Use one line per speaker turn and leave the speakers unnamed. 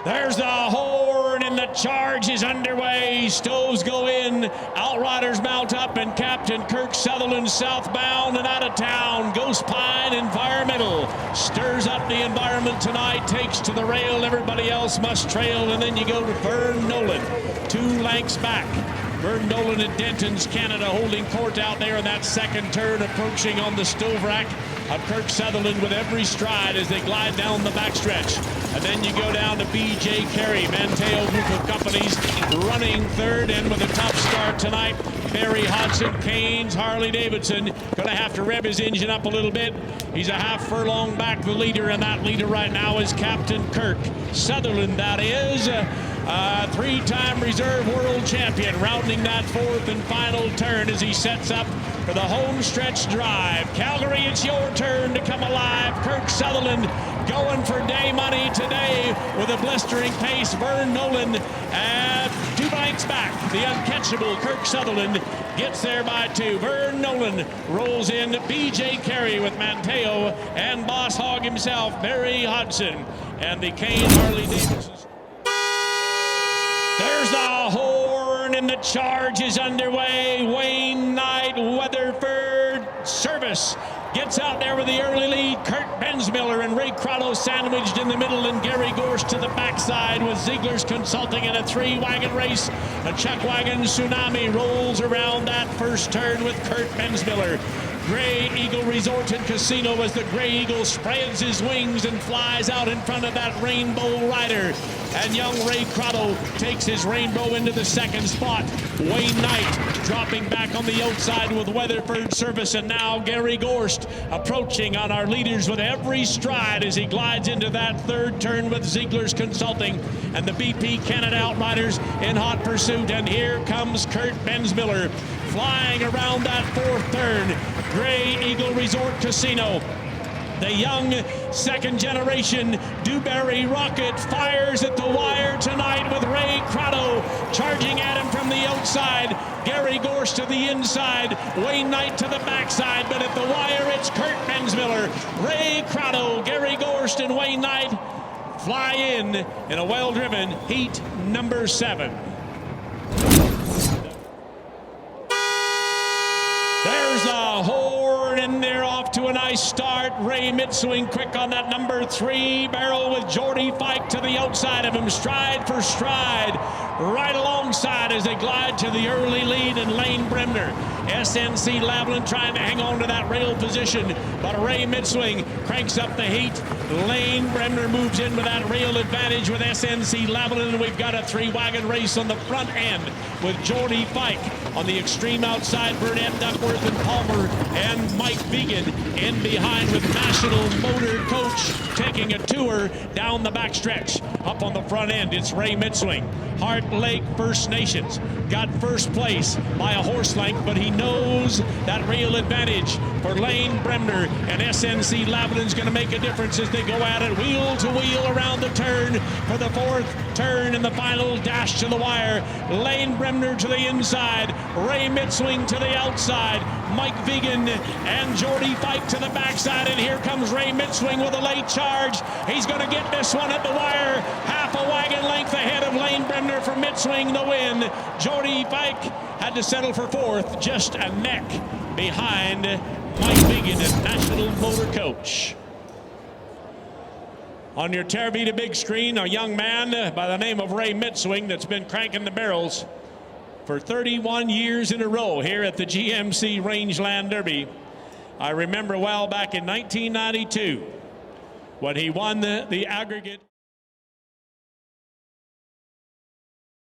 There's the horn and the charge is underway. Stoves go in, Outriders mount up, and Captain Kirk Sutherland southbound and out of town. Ghost Pine Environmental stirs up the environment tonight, takes to the rail. Everybody else must trail, and then you go to Vern Nolan, 2 lengths back. Vern Nolan at Denton's Canada holding court out there in that second turn, approaching on the stove rack of Kirk Sutherland with every stride as they glide down the backstretch. And then you go down to B.J. Carey, Manteo Group of Companies running third, and with a tough start tonight, Barry Hodson, Canes, Harley Davidson, going to have to rev his engine up a little bit. He's a half furlong back, the leader, and that leader right now is Captain Kirk Sutherland, that is. 3-time reserve world champion, rounding that 4th and final turn as he sets up for the home stretch drive. Calgary, it's your turn to come alive. Kirk Sutherland going for day money today with a blistering pace. Vern Nolan at 2 blanks back. The uncatchable Kirk Sutherland gets there by 2. Vern Nolan rolls in. B.J. Carey with Manteo and Boss Hog himself, Barry Hodson, and the Kane Harley Davidson. There's the horn and the charge is underway. Wayne Knight, Weatherford Service gets out there with the early lead. Kurt Bensmiller and Ray Crotto sandwiched in the middle, and Gary Gorst to the backside with Ziegler's Consulting in a 3-wagon race. A chuck wagon tsunami rolls around that first turn with Kurt Bensmiller. Grey Eagle Resort and Casino as the Grey Eagle spreads his wings and flies out in front of that Rainbow Rider. And young Ray Crotto takes his Rainbow into the second spot. Wayne Knight dropping back on the outside with Weatherford Service, and now Gary Gorst approaching on our leaders with every stride as he glides into that third turn with Ziegler's Consulting and the BP Canada Outriders in hot pursuit. And here comes Kurt Bensmiller flying around that 4th turn. Grey Eagle Resort Casino, the young second generation Dewberry Rocket, fires at the wire tonight with Ray Crotto charging at him from the outside. Gary Gorst to the inside, Wayne Knight to the backside, but at the wire it's Kurt Bensmiller, Ray Crotto, Gary Gorst, and Wayne Knight fly in a well-driven heat number 7. There's the horn, and they're off to a nice start. Ray Midswing quick on that number 3 barrel with Jordy Fike to the outside of him, stride for stride, right alongside as they glide to the early lead. And Lane Bremner, SNC Lavalin trying to hang on to that rail position, but Ray Midswing cranks up the heat. Lane Bremner moves in with that rail advantage with SNC Lavalin, and we've got a 3-wagon race on the front end with Jordy Fike on the extreme outside, Burnett, Duckworth, and Palmer, and Mike Vegan in behind with National Motor Coach taking a tour down the backstretch. Up on the front end, it's Ray Midswing. Heart Lake First Nations got first place by a horse length, but he knows that rail advantage for Lane Bremner, and SNC Lavalin's going to make a difference as they go at it wheel to wheel around the turn for the 4th turn and the final dash to the wire. Lane Bremner to the inside, Ray Midswing to the outside, Mike Vegan and Jordy Fike to the backside, and here comes Ray Midswing with a late charge. He's going to get this one at the wire, half a wagon length ahead of Lane Bremner for Midswing the win. Jordy Fike had to settle for 4th, just a neck behind Mike Vegan and National Motor Coach. On your Terravita big screen, a young man by the name of Ray Midswing that's been cranking the barrels for 31 years in a row here at the GMC Rangeland Derby. I remember well back in 1992 when he won the aggregate.